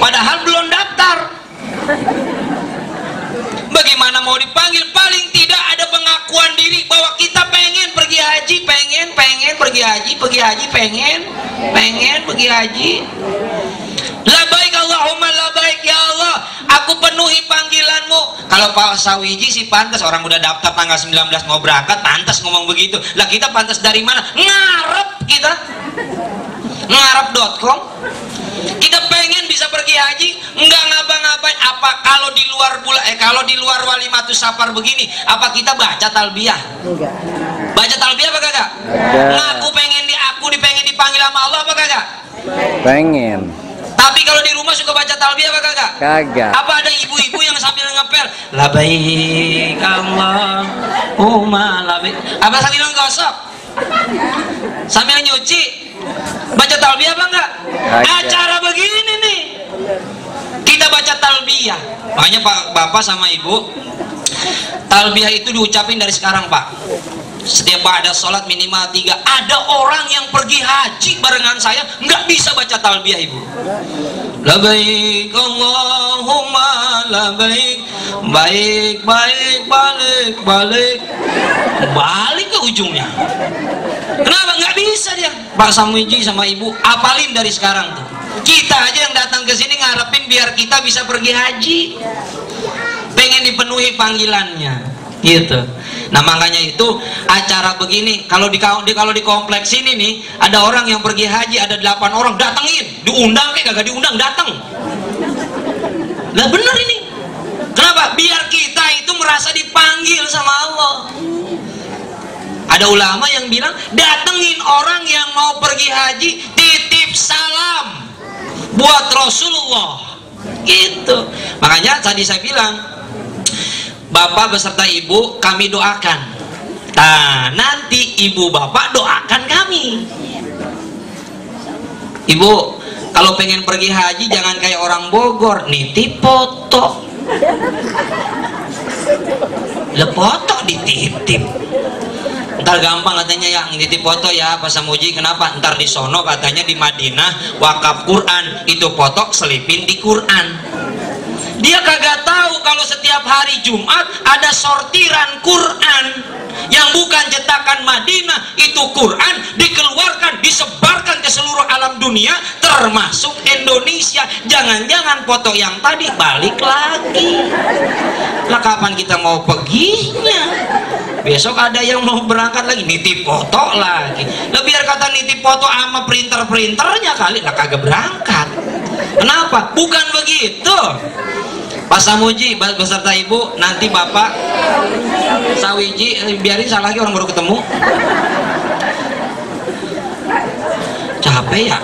padahal belum daftar. Bagaimana mau dipanggil? Paling tidak ada pengakuan diri bahwa kita pengen pergi haji, pengen pergi haji, pengen pergi haji. Labaik Allahumma labaik, ya Allah, aku penuhi panggilanmu. Kalau Pak Sawiji sih pantas, orang udah daftar tanggal 19 mau berangkat, pantas ngomong begitu. Lah kita pantas dari mana? Ngarep kita, ngarep.com. Kita pengen bisa pergi haji, enggak ngapa-ngapain. Apa kalau di luar kalau di luar Walimatus Safar begini, apa kita baca talbiyah? Enggak. Baca talbiyah apa kagak? Ngaku pengen pengen dipanggil sama Allah apa kagak? Pengen. Tapi kalau di rumah suka baca talbiyah apa kagak? Kagak. Apa ada ibu-ibu yang sambil ngepel labaik Allahumma labaik, apa sambil nggosok, sambil nyuci, baca talbiyah apa enggak? Acara begini nih kita baca talbiyah. Makanya Pak, Bapak sama Ibu, talbiyah itu diucapin dari sekarang Pak. Setiap ada sholat minimal 3. Ada orang yang pergi haji barengan saya nggak bisa baca talbiyah Ibu. Labaik Allahumma labaik, baik balik ke ujungnya. Kenapa nggak bisa dia? Pak Samwiji sama Ibu apalin dari sekarang tuh. Kita aja yang datang ke sini ngarepin biar kita bisa pergi haji, pengen dipenuhi panggilannya gitu. Nah makanya itu acara begini, kalau di kompleks ini nih ada orang yang pergi haji, ada 8 orang, datengin, diundang kayak gak diundang datang. Nah bener ini, kenapa? Biar kita itu merasa dipanggil sama Allah. Ada ulama yang bilang datengin orang yang mau pergi haji, titip salam buat Rasulullah gitu. Makanya tadi saya bilang, Bapak beserta Ibu kami doakan. Nah, nanti Ibu Bapak doakan kami. Ibu, kalau pengen pergi haji jangan kayak orang Bogor, nitip foto. Le foto dititip. Ntar gampang katanya yang nitip foto ya Pak Samuji. Kenapa? Ntar di sono katanya di Madinah wakaf Quran, itu foto selipin di Quran. Dia kagak tahu kalau setiap hari Jumat ada sortiran Quran yang bukan cetakan Madinah. Itu Quran dikeluarkan, disebarkan ke seluruh alam dunia termasuk Indonesia. Jangan-jangan foto yang tadi balik lagi. Lah kapan kita mau perginya? Besok ada yang mau berangkat lagi nitip foto lagi. Lah biar kata nitip foto sama printer-printernya kali lah kagak berangkat. Kenapa? Bukan begitu. Pak Samuji beserta Ibu, nanti Bapak Sawiji, biarin salah lagi orang baru ketemu. Capek ya.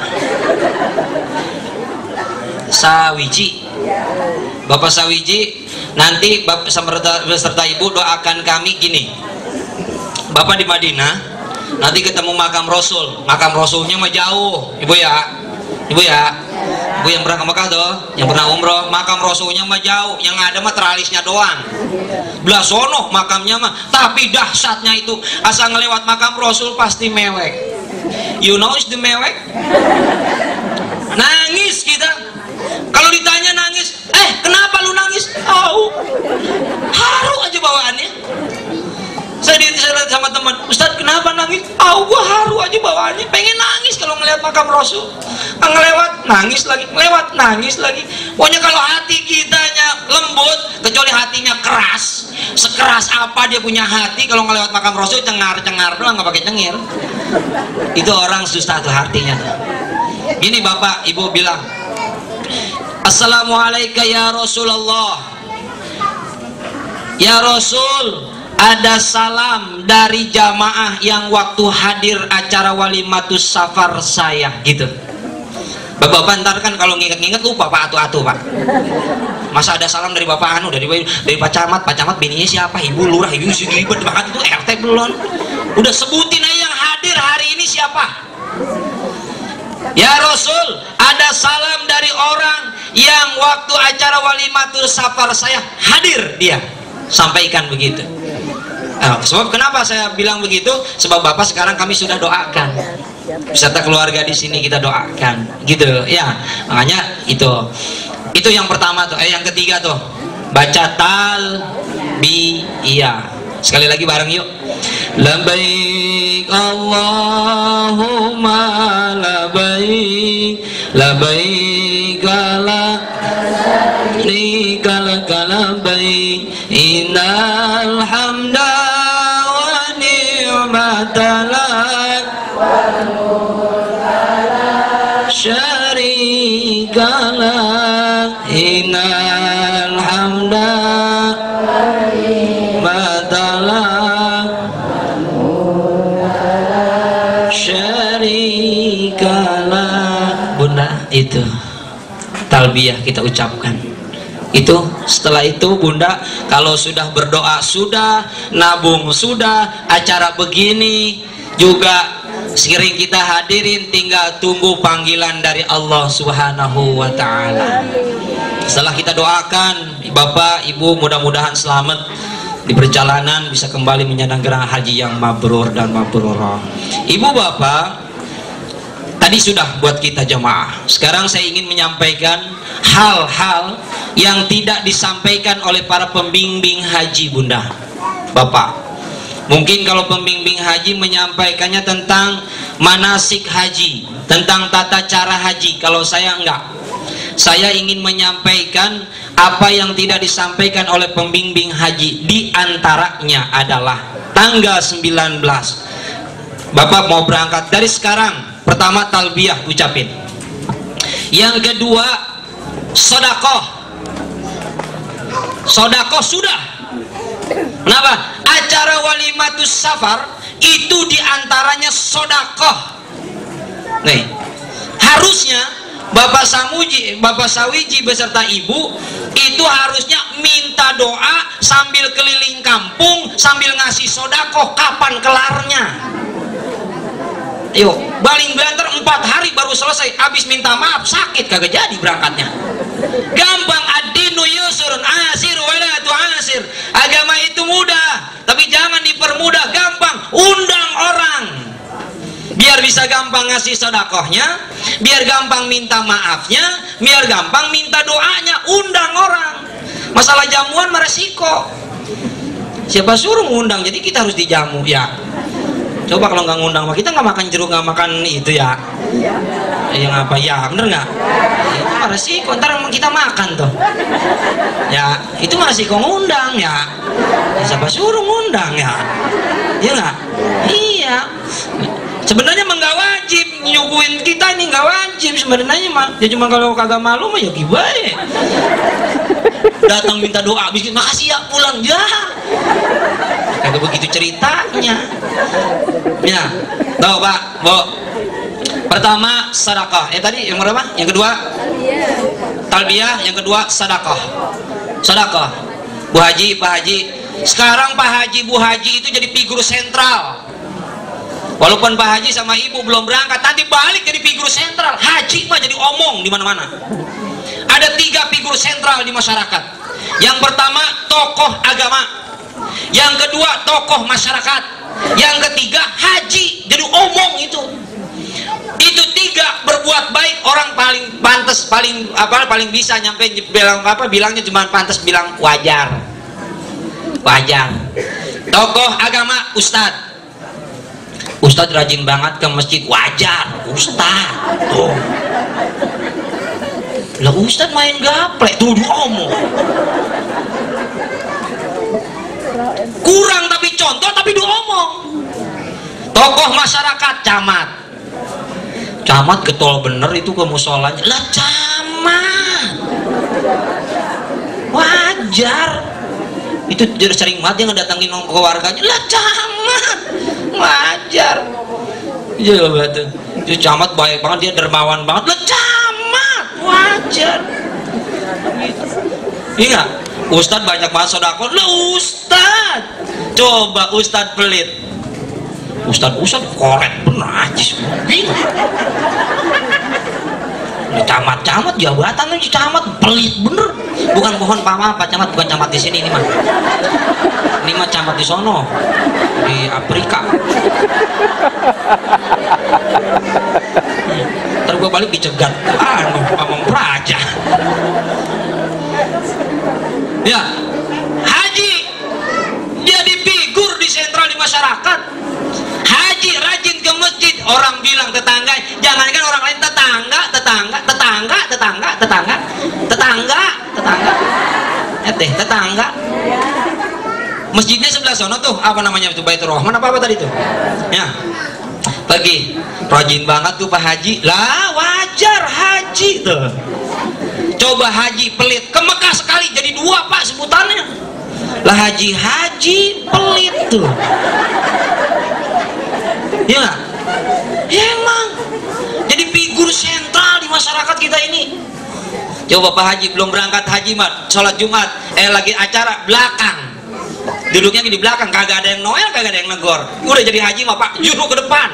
Sawiji, Bapak Sawiji, nanti Bapak beserta Ibu doakan kami gini. Bapak di Madinah, nanti ketemu makam Rasul. Makam Rasulnya mah jauh, Ibu ya. Ibu ya. Ibu yang pernah ke Mekah tuh, yang pernah umroh, makam Rasulnya mah jauh, yang ada mah teralisnya doang. Belah sono makamnya mah, tapi dahsyatnya itu asal ngelewat makam Rasul pasti mewek. You know is the mewek? Nangis kita. Kalau ditanya nangis, kenapa lu nangis? Tahu. Haru aja bawaannya. Saya lihat sama teman, Ustadz kenapa nangis? Gua haru aja bawaannya, pengen nangis kalau ngelihat makam Rasul. Ngelewat nangis lagi, lewat nangis lagi. Pokoknya kalau hati kitanya lembut, kecuali hatinya keras, sekeras apa dia punya hati, kalau ngelewat makam Rasul cengar-cengar doang, nggak pakai cengir. Itu orang susah tuh hatinya. Gini Bapak Ibu bilang, Assalamualaikum ya Rasulullah. Ya Rasul, ada salam dari jamaah yang waktu hadir acara Walimatus Safar saya gitu. Bapak ntar kan kalau nginget-nginget lupa Pak atu-atu Pak. Masa ada salam dari Bapak dari Pak Camat bininya siapa? Ibu Lurah, ibu ribet banget itu RT belum. Udah sebutin aja yang hadir hari ini siapa? Ya Rasul, ada salam dari orang yang waktu acara Walimatus Safar saya hadir dia. Sampaikan begitu. Sebab kenapa saya bilang begitu? Sebab Bapak sekarang kami sudah doakan, beserta keluarga di sini kita doakan, gitu ya. Makanya itu Itu yang pertama tuh. Yang ketiga tuh baca talbiyah. Sekali lagi bareng yuk. Labbaik Allahumma labbaik, labbaik la syarika lak labbaik, innal hamda wa ni'mata lak syarika lak, innal hamda syarikalah. Bunda, itu talbiyah kita ucapkan. Itu setelah itu Bunda kalau sudah berdoa, sudah nabung, sudah acara begini juga sering kita hadirin, tinggal tunggu panggilan dari Allah Subhanahu wa ta'ala. Setelah kita doakan Bapak Ibu mudah-mudahan selamat di perjalanan, bisa kembali menyandang haji yang mabrur dan mabrurah. Ibu bapak, tadi sudah buat kita jemaah. Sekarang saya ingin menyampaikan hal-hal yang tidak disampaikan oleh para pembimbing haji Bunda Bapak. Mungkin kalau pembimbing haji menyampaikannya tentang manasik haji, tentang tata cara haji. Kalau saya enggak, saya ingin menyampaikan apa yang tidak disampaikan oleh pembimbing haji. Di antaranya adalah tanggal 19 Bapak mau berangkat dari sekarang. Pertama talbiyah ucapin. Yang kedua sodakoh. Sodakoh sudah. Kenapa? Acara walimatus safar itu diantaranya sodakoh. Nih, harusnya Bapak Samuji, Bapak Sawiji beserta Ibu itu harusnya minta doa sambil keliling kampung, sambil ngasih sodakoh. Kapan kelarnya? Yuk, baling banter 4 hari baru selesai. Habis minta maaf sakit kagak jadi berangkatnya. Gampang, ad-dinu yusrun asir wala tu'asir. Agama itu mudah, tapi jangan dipermudah. Gampang, undang orang biar bisa gampang ngasih sodakohnya, biar gampang minta maafnya, biar gampang minta doanya. Undang orang. Masalah jamuan meresiko. Siapa suruh ngundang? Jadi kita harus dijamu ya. Coba kalau nggak ngundang, kita nggak makan jeruk, nggak makan itu ya. Yang apa ya, bener nggak? Itu meresiko. Ntar kita makan tuh. Ya, itu meresiko ngundang ya. Siapa suruh ngundang ya? Iya nggak? Iya. Sebenarnya mah nggak wajib nyuguhin kita, ini nggak wajib sebenarnya mah. Ya cuma kalau kagak malu mah ya gimana? Datang minta doa, bikin makasih ya pulang ya. Kagak begitu ceritanya. Ya, tahu Pak, Bu. Pertama sedekah. Tadi yang berapa? Yang kedua talbiyah, yang kedua sedekah. Sedekah. Bu Haji, Pak Haji. Sekarang Pak Haji, Bu Haji itu jadi figur sentral. Walaupun Pak Haji sama Ibu belum berangkat, nanti balik jadi figur sentral. Haji mah jadi omong di mana-mana. Ada 3 figur sentral di masyarakat. Yang pertama tokoh agama, yang kedua tokoh masyarakat, yang ketiga haji jadi omong. Itu 3 berbuat baik orang paling pantas, paling bisa nyampe bilang bilangnya cuma pantas bilang wajar. Tokoh agama ustadz. Ustadz rajin banget ke masjid, wajar ustadz. Tuh. Lah ustadz main gaplek, tuh diomong. Kurang tapi contoh tapi diomong. Tokoh masyarakat, camat. Camat getol bener itu ke musolanya. Lah camat. Wajar. Itu jadi sering banget dia ngedatangin ke warganya. Lah camat. Wajar. Iya betul. Itu camat baik banget, dia dermawan banget. Lah camat, wajar. Iya, Ustadz banyak banget sodako. Lah Ustadz, coba Ustadz pelit. Ustadz korek bener aja semua. Ini camat jabatan ini camat pelit bener. Bukan pohon pama apa camat, bukan camat di sini ini mah. Ini mah camat di sono di Afrika. Ntar gue balik dicegat sama praja. Ya, haji jadi figur di sentral di masyarakat. Haji rajin ke masjid, orang bilang tetangga, jangankan orang lain, tetangga, tetangga. Masjidnya sebelah sono tuh, apa namanya itu, Baitur Rahman apa tadi tuh? Ya, pergi, rajin banget tuh Pak Haji. Lah wajar haji tuh. Coba haji pelit, ke Mekah sekali jadi 2 Pak sebutannya. Lah haji pelit tuh. Ya, ya emang jadi figur sentral di masyarakat kita ini. Coba Pak Haji belum berangkat haji mat, sholat Jumat, lagi acara belakang, duduknya di belakang, kagak ada yang noel, kagak ada yang negor. Udah jadi haji mah Pak, juru ke depan.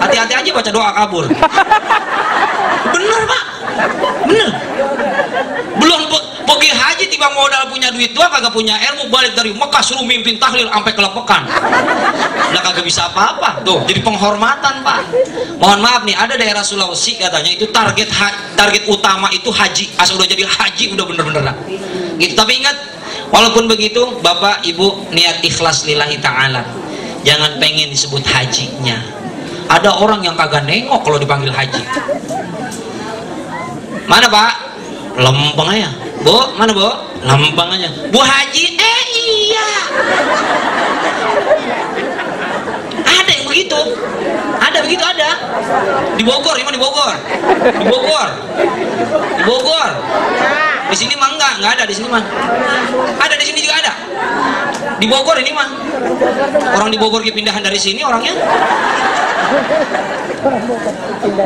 Hati-hati aja baca doa kabur. Bener Pak, bener. Belum pergi haji tiba modal punya duit doang, kagak punya ilmu, balik dari Mekah suruh mimpin tahlil sampai kelepekan. Lah kagak bisa apa-apa. Tuh, jadi penghormatan Pak. Mohon maaf nih, ada daerah Sulawesi katanya itu target utama itu haji. Asal udah jadi haji udah bener-bener lah. Gitu. Tapi ingat, walaupun begitu Bapak Ibu niat ikhlas lillahi ta'ala. Jangan pengen disebut hajinya. Ada orang yang kagak nengok kalau dipanggil haji. Mana Pak? Lempeng aja. Bu, mana Bu? Lempeng aja. Bu Haji? Iya. Ada yang begitu. Ada begitu ada. Di Bogor, di Bogor. Di Bogor. Di Bogor. Di sini mah enggak ada di sini mah. Ada di sini juga ada. Di Bogor ini mah. Orang di Bogor pindahan dari sini orangnya.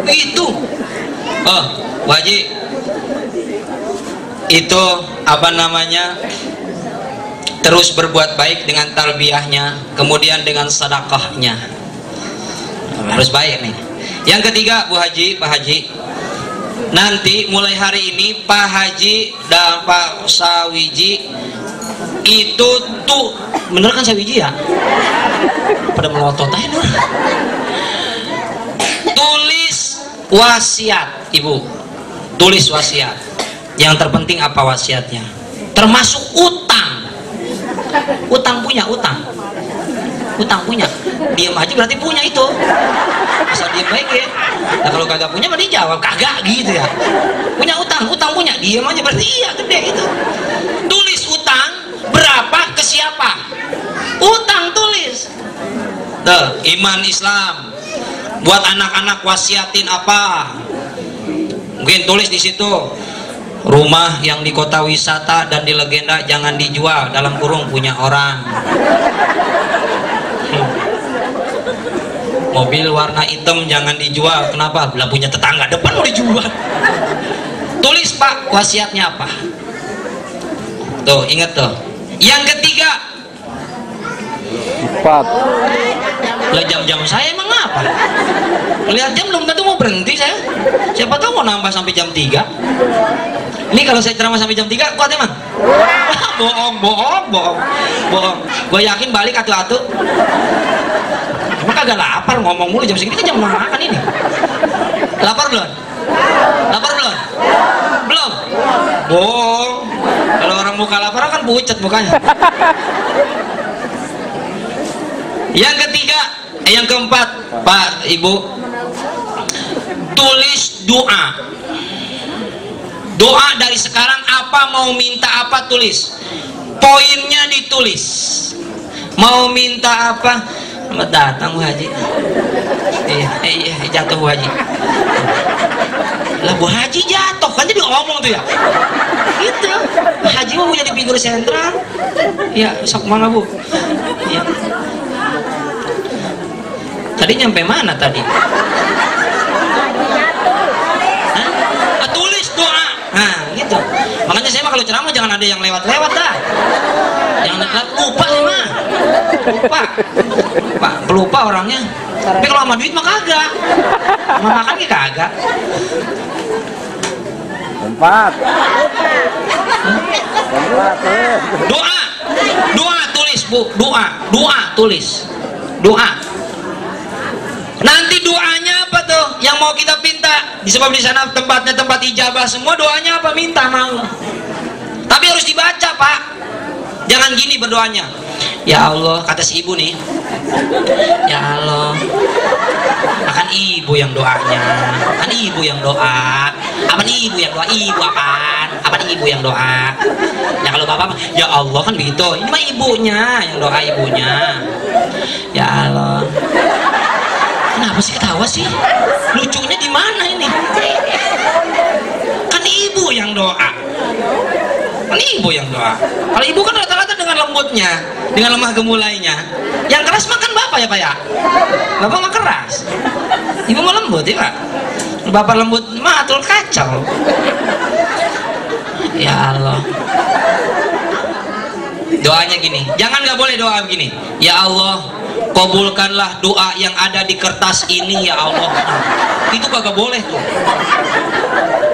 Itu. Oh, Bu Haji. Itu apa namanya, terus berbuat baik dengan talbiyahnya, kemudian dengan sedekahnya, harus baik nih. Yang ketiga Bu Haji, Pak Haji, nanti mulai hari ini Pak Haji dan Pak Sawiji itu tuh bener kan Sawiji ya, pada melotot aja dulu. Tulis wasiat Ibu, tulis wasiat. Yang terpenting apa wasiatnya? Termasuk utang. Utang punya. Diam aja berarti punya itu. Asal diam baik ya. Nah kalau kagak punya berarti jawab kagak gitu ya. Punya utang punya. Diam aja berarti iya gede itu. Tulis utang berapa ke siapa? Utang tulis. Tuh, iman Islam. Buat anak-anak wasiatin apa? Mungkin tulis di situ. Rumah yang di kota wisata dan di legenda jangan dijual, dalam kurung punya orang. Mobil warna hitam jangan dijual, kenapa? Bila punya tetangga depan mau dijual. Tulis Pak wasiatnya apa. Tuh inget tuh. Yang ketiga, lah jam-jam saya emang apa? Lihat jam belum tentu mau berhenti saya. Siapa tahu mau nambah sampai jam 3. Ini kalau saya ceramah sampai jam 3 kuat emang? Bohong. Gue yakin balik atu-atu. Emang kagak lapar, ngomong mulu jam segini kan jam makan ini. Lapar belum? Belum? Bohong. Kalau orang muka lapar kan pucat mukanya. Yang ketiga, yang keempat, Pak Ibu, tulis doa. Doa dari sekarang, apa mau minta apa tulis. Poinnya ditulis. Mau minta apa? Selamat datang Bu Haji. Iya, jatuh Bu Haji. Lah Bu Haji jatuh kan jadi ngomong tuh ya. Gitu. Haji mau jadi figur sentral. Ya, sok mana Bu? Ya. Tadi nyampe mana tadi? Tulis doa. Nah, gitu. Makanya saya mah kalau ceramah jangan ada yang lewat-lewat dah. Jangan lupa sih mah. Pelupa orangnya. Tapi kalau sama duit mah kagak. Sama makan kagak. Empat. Doa tulis Bu. Doa tulis. Doa. Nanti doanya apa tuh yang mau kita minta? Disebab di sana tempatnya tempat ijabah semua, doanya apa? Minta sama Allah. Tapi harus dibaca, Pak. Jangan gini berdoanya. Ya Allah, kata si ibu nih. Ya Allah. Kan ibu yang doanya. Kan ibu yang doa. Apa nih ibu yang doa? Ibu apaan? Apa nih ibu yang doa? Ya kalau bapak, ya Allah kan begitu. Ini mah ibunya yang doa, ibunya. Ya Allah. Kenapa sih ketawa sih? Lucunya di mana ini? Kan ibu yang doa. Kan ibu yang doa. Kalau ibu kan rata-rata dengan lembutnya, dengan lemah gemulainya. Yang keras makan bapak ya, Pak ya? Bapak mah keras. Ibu mah lembut ya, Pak? Bapak lembut mah atul kacau. Ya Allah. Doanya gini. Jangan nggak boleh doa begini. Ya Allah, kabulkanlah doa yang ada di kertas ini ya Allah. Itu kagak boleh tuh.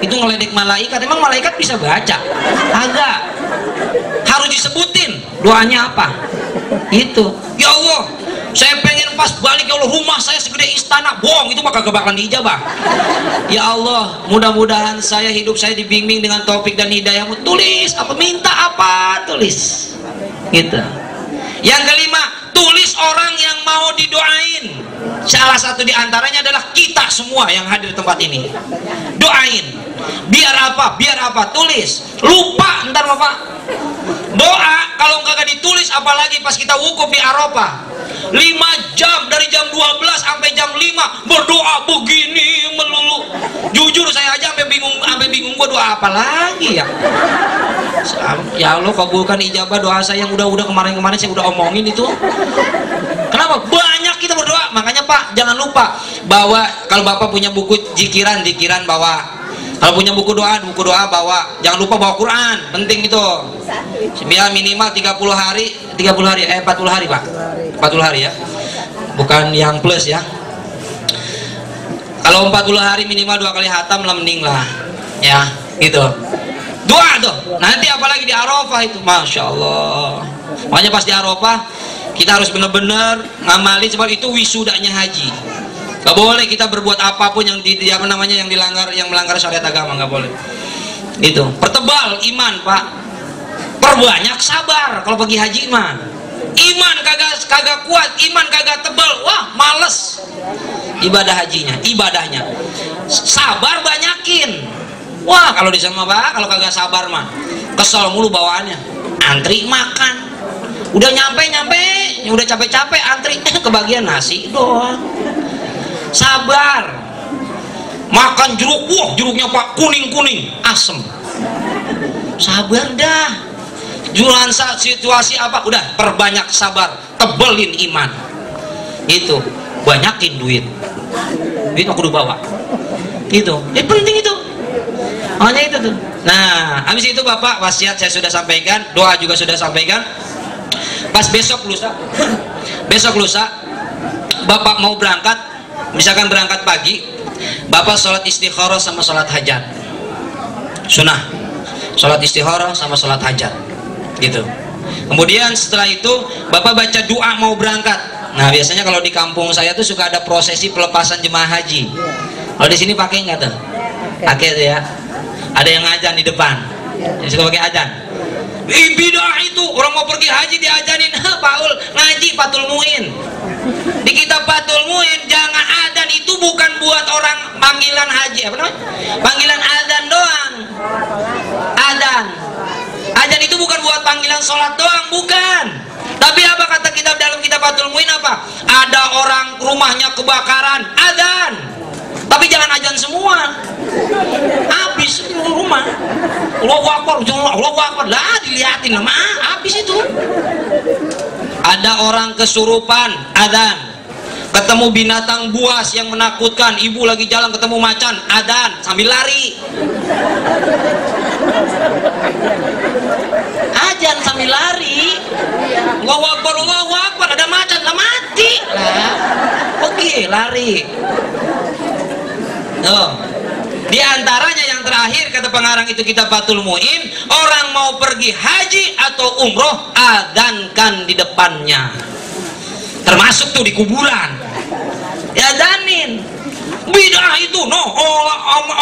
Itu ngeledek malaikat. Emang malaikat bisa baca? Agak. Harus disebutin doanya apa. Itu. Ya Allah, saya pengen pas balik ya Allah, rumah saya segede istana. Bohong, itu mah kagak bakalan diijabah. Ya Allah, mudah-mudahan saya hidup saya dibimbing dengan taufik dan hidayahmu. Tulis apa, minta apa, tulis. Gitu. Yang kelima, tulis orang yang mau didoain. Salah satu diantaranya adalah kita semua yang hadir di tempat ini. Doain. Biar apa? Biar apa? Tulis. Lupa ntar Bapak. Doa kalau nggak ditulis, apalagi pas kita wukuf di Arafah 5 jam, dari jam 12 sampai jam 5 berdoa begini melulu. Jujur saya aja sampai bingung gua doa apa lagi ya. Ya Allah, kabulkan ijabah doa saya yang udah kemarin-kemarin saya udah omongin itu. Kenapa? Banyak kita berdoa. Makanya Pak, jangan lupa bahwa kalau Bapak punya buku zikiran bawa. Kalau punya buku doa bawa. Jangan lupa bawa Quran, penting itu. Biar minimal 40 hari, 40 hari Pak. 40 hari ya. Bukan yang plus ya. Kalau 40 hari minimal 2 kali hatam lah, mending lah. Ya, gitu. Doa tuh. Nanti apalagi di Arafah itu, Masya Allah. Makanya pas di Arafah kita harus benar-benar ngamali, sebab itu wisudanya haji. Gak boleh kita berbuat apapun yang melanggar syariat agama, nggak boleh. Itu pertebal iman Pak, perbanyak sabar kalau pergi haji mah. Iman kagak kuat, iman kagak tebal, wah males ibadahnya. Sabar banyakin. Wah kalau di sana Pak, kalau kagak sabar mah kesel mulu bawaannya. Antri makan, udah nyampe, udah capek-capek antri, kebagian nasi doang. Sabar. Makan jeruk, wah jeruknya Pak kuning asem. Sabar dah. Jualan situasi apa, udah perbanyak sabar, tebelin iman. Itu banyakin duit aku udah bawa. Itu penting itu. Hanya itu tuh. Nah, habis itu Bapak wasiat saya sudah sampaikan, doa juga sudah sampaikan. Pas besok lusa Bapak mau berangkat, misalkan berangkat pagi, Bapak sholat istikharah sama sholat hajat. Sunnah. Sholat istikharah sama sholat hajat. Gitu. Kemudian setelah itu Bapak baca doa mau berangkat. Nah, biasanya kalau di kampung saya tuh suka ada prosesi pelepasan jemaah haji. Kalau di sini pakai nggak tuh? Pakai tuh ya. Ada yang ngajan di depan. Yang suka pakai ajan. Bidah itu, orang mau pergi haji diajanin, Paul ngaji Fathul Muin. Di kitab Fathul Muin, jangan adzan itu bukan buat orang panggilan haji, apa namanya? Panggilan adzan doang. Adzan itu bukan buat panggilan sholat doang, bukan. Tapi apa kata kitab dalam kitab Fathul Muin apa? Ada orang rumahnya kebakaran, adzan. Tapi jangan adzan semua. Habis rumah. Allahu Akbar. Lah dilihatin lah, habis itu. Ada orang kesurupan, adzan. Ketemu binatang buas yang menakutkan, ibu lagi jalan ketemu macan, adzan sambil lari. Adzan sambil lari. Allahu Akbar, ada macan, lah mati. Lah, oke, lari. Tuh. Di antaranya yang terakhir kata pengarang itu kitab Fathul Muin, orang mau pergi haji atau umroh, adzankan di depannya. Termasuk tuh di kuburan. Ya adanin. Bidah itu,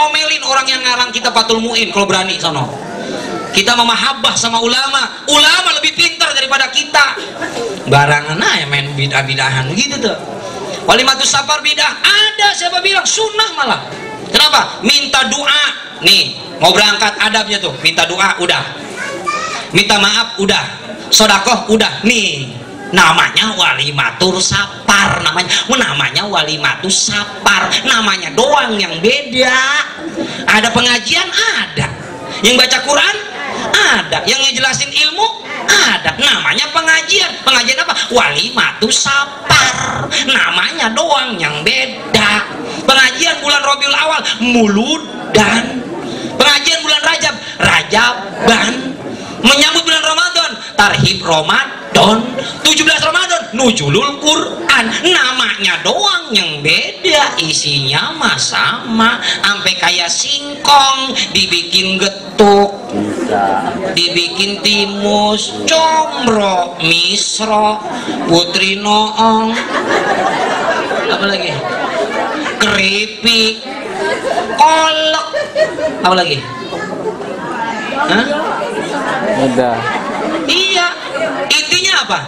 omelin orang yang ngarang kitab Fathul Muin kalau berani sono. Kita memahabbah sama ulama. Ulama lebih pintar daripada kita. Barangan aja main bidah-bidahan gitu tuh. Walimatus safar bidah. Ada siapa bilang sunnah malah. Kenapa? Minta doa. Nih, mau berangkat adabnya tuh. Minta doa udah. Minta maaf udah. Sedekah udah. Nih, namanya walimatur sapar, namanya walimatus sapar, namanya doang yang beda. Ada pengajian ada, yang baca Quran ada, yang ngejelasin ilmu ada, namanya pengajian. Pengajian apa? Walimatus sapar, namanya doang yang beda. Pengajian bulan Rabiul Awal muludan, pengajian bulan Rajab Rajaban, menyambut bulan Ramadan tarhib Ramadan, 17 Ramadan nuzulul Quran, namanya doang yang beda, isinya mah sama. Sampai kayak singkong dibikin getuk, dibikin timus, comro, misro, putri noong, apa lagi, keripik, kolak, apa lagi? Hah? Udah. Iya, intinya apa?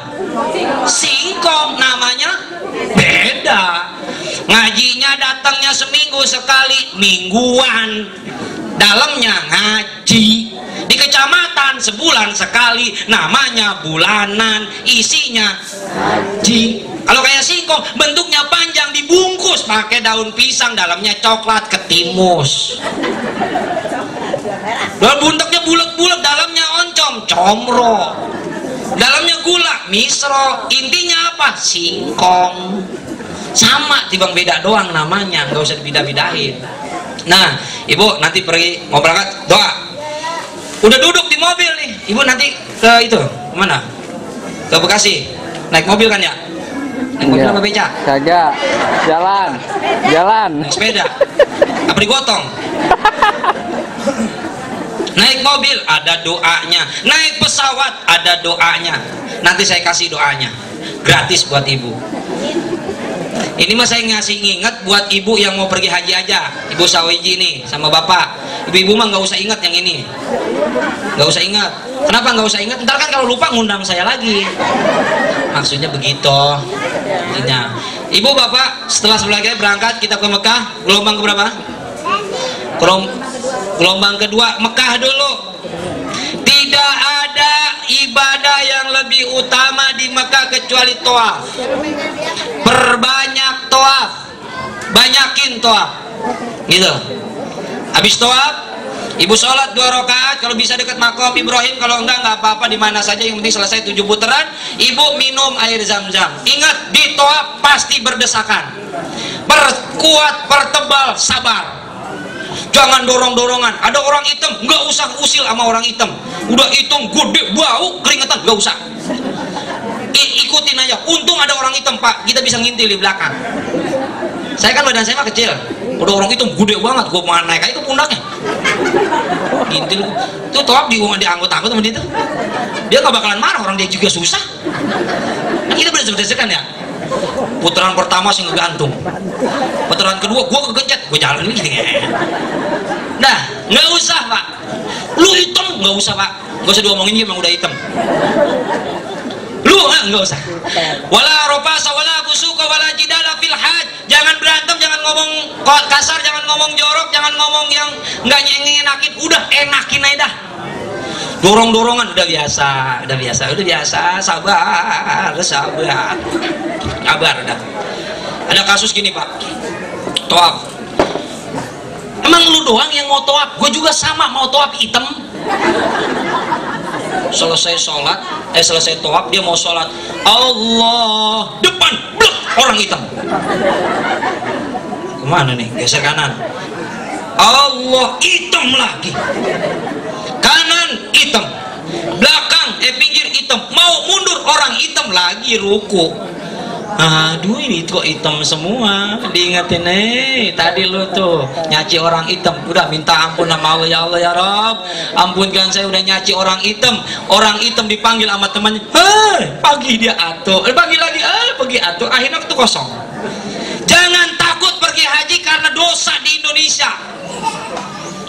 Singkong, namanya beda. Ngajinya datangnya seminggu sekali, mingguan. Dalamnya ngaji. Di kecamatan sebulan sekali, namanya bulanan. Isinya ngaji. Kalau kayak singkong, bentuknya panjang, dibungkus pakai daun pisang, dalamnya coklat ketimus. Dan buntaknya bulat-bulat, dalamnya oncom, comro, dalamnya gula, misro. Intinya apa? Singkong. Sama, tibang beda doang namanya, nggak usah dibidah-bidahin. Nah, ibu nanti pergi mau berangkat, doa. Udah duduk di mobil nih, ibu nanti ke itu kemana? Ke Bekasi. Naik mobil kan ya? Naik mobil apa beca? Kagak. Jalan. Naik sepeda. Apa digotong? Naik mobil ada doanya, naik pesawat ada doanya. Nanti saya kasih doanya gratis buat ibu. Ini mah saya ngasih ingat buat ibu yang mau pergi haji aja, ibu Sawiji nih sama bapak. Ibu-ibu mah nggak usah ingat yang ini, nggak usah ingat. Kenapa nggak usah ingat? Ntar kan kalau lupa ngundang saya lagi. Maksudnya begitu. Intinya, ibu bapak setelah sebelahnya berangkat kita ke Mekah, gelombang keberapa? Gelombang kedua, Mekah dulu. Tidak ada ibadah yang lebih utama di Mekah kecuali toaf. Perbanyak toaf, banyakin toaf, gitu. Habis toaf, ibu sholat 2 rakaat. Kalau bisa dekat makom Ibrahim, kalau enggak apa-apa di mana saja. Yang penting selesai 7 putaran, ibu minum air zam-zam. Ingat, di toaf pasti berdesakan. Perkuat, pertebal, sabar. Jangan dorong-dorongan. Ada orang hitam, nggak usah usil sama orang hitam. Udah hitam, gede, bau, keringetan, nggak usah. Ikutin aja. Untung ada orang hitam, Pak. Kita bisa ngintil di belakang. Saya kan badan saya mah kecil. Udah orang hitam, gede banget. Gue mau naik aja ke pundaknya. Ngintil. Itu toap di anggot-anggot sama dia tuh. Dia nggak bakalan marah. Orang dia juga susah. Kan kita berdasar-berdasarkan ya. Putaran pertama sih ngegantung, putaran kedua gue kegencet, gue jalan gini. Nah, nggak usah Pak, lu hitam nggak usah Pak, nggak usah diomongin, dia emang udah hitam. Lu nggak usah. Wala rofasa wala fusuqa wala jidala fil hajj. Jangan berantem, jangan ngomong kasar, jangan ngomong jorok, jangan ngomong yang nggak nyengenakin. Udah enakin aja dah. Dorong-dorongan udah biasa, sabar udah. Ada kasus gini Pak, toaf. Emang lu doang yang mau toaf? Gue juga sama mau toaf hitam. Selesai sholat, selesai toaf dia mau sholat. Allah, depan, blok, orang hitam. Kemana nih? Geser kanan. Allah, hitam lagi. Kanan hitam, belakang pinggir hitam, mau mundur orang hitam lagi ruku. Aduh, ini kok hitam semua. Diingetin, tadi lu tuh nyaci orang hitam. Udah minta ampun sama Allah, ya Allah ya Rob, ampunkan saya udah nyaci orang hitam. Orang hitam dipanggil sama temannya, pagi dia atuh, pagi lagi, pergi atuh. Akhirnya itu kosong. Jangan takut pergi haji karena dosa di Indonesia.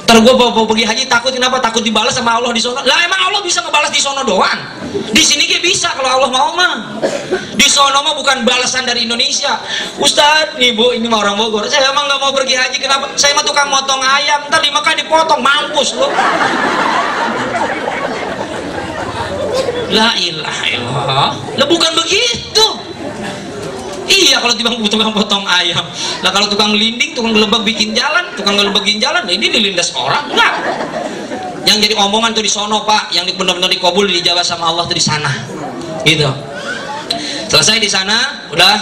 Ntar gue mau pergi haji takut, kenapa? Takut dibalas sama Allah di sono. Lah emang Allah bisa ngebalas di sono doang? Di sini dia bisa kalau Allah mau mah. Di sono mah bukan balasan dari Indonesia. Ustadz, nih bu, ini mah orang Bogor. Saya emang nggak mau pergi haji, kenapa? Saya mah tukang motong ayam. Ntar di Mekah dipotong, mampus lo. La ilaha illallah. Lah bukan begitu. Iya, kalau tukang potong ayam. Lah kalau tukang linding, tukang gelebak bikin jalan, tukang gelebakin jalan, ini dilindas orang. Enggak. Yang jadi omongan tuh di sono, Pak. Yang benar-benar dikabul dijawab sama Allah tuh di sana. Gitu. Selesai di sana, udah.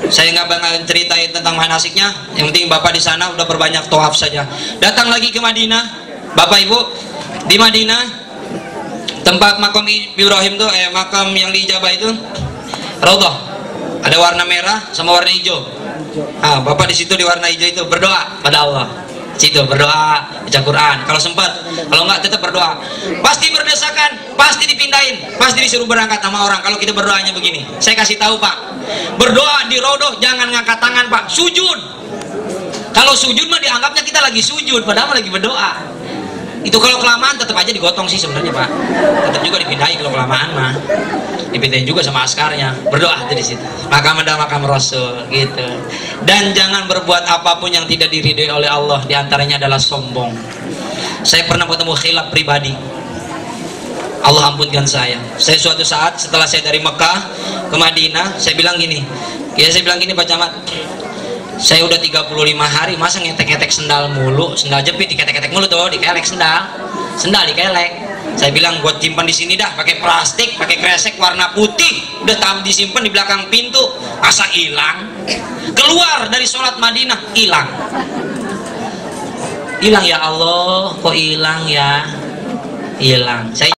Saya nggak bakal ceritain tentang manasiknya. Yang penting Bapak di sana udah berbanyak tawaf saja. Datang lagi ke Madinah, Bapak Ibu di Madinah, tempat makam Ibrahim tuh, makam yang diijabah itu, Raudhah. Ada warna merah sama warna hijau. Ah, Bapak di situ di warna hijau itu berdoa pada Allah. Situ berdoa, baca Quran. Kalau sempat, kalau enggak tetap berdoa. Pasti berdesakan, pasti dipindahin, pasti disuruh berangkat sama orang. Kalau kita berdoanya begini, saya kasih tahu Pak, berdoa di Raudhah jangan ngangkat tangan Pak, sujud. Kalau sujud mah dianggapnya kita lagi sujud, padahal lagi berdoa. Itu kalau kelamaan tetap aja digotong sih sebenarnya Pak. Tetap juga dipindahin kalau kelamaan mah. Dipindahin juga sama askarnya. Berdoa di situ. Makam ada makam Rasul gitu. Dan jangan berbuat apapun yang tidak diridhoi oleh Allah. Di antaranya adalah sombong. Saya pernah ketemu khilaf pribadi. Allah ampunkan saya. Saya suatu saat setelah saya dari Mekah ke Madinah, saya bilang gini. Ya saya bilang gini Pak Camat. Saya udah 35 hari masa ngetek-ngetek sendal mulu, sendal jepit diketek-ketek mulu tuh, dikelek sendal dikelek. Saya bilang buat simpan di sini dah, pakai plastik, pakai kresek warna putih, udah disimpan di belakang pintu, masa hilang? Keluar dari sholat Madinah hilang ya Allah, kok hilang ya? Hilang. Saya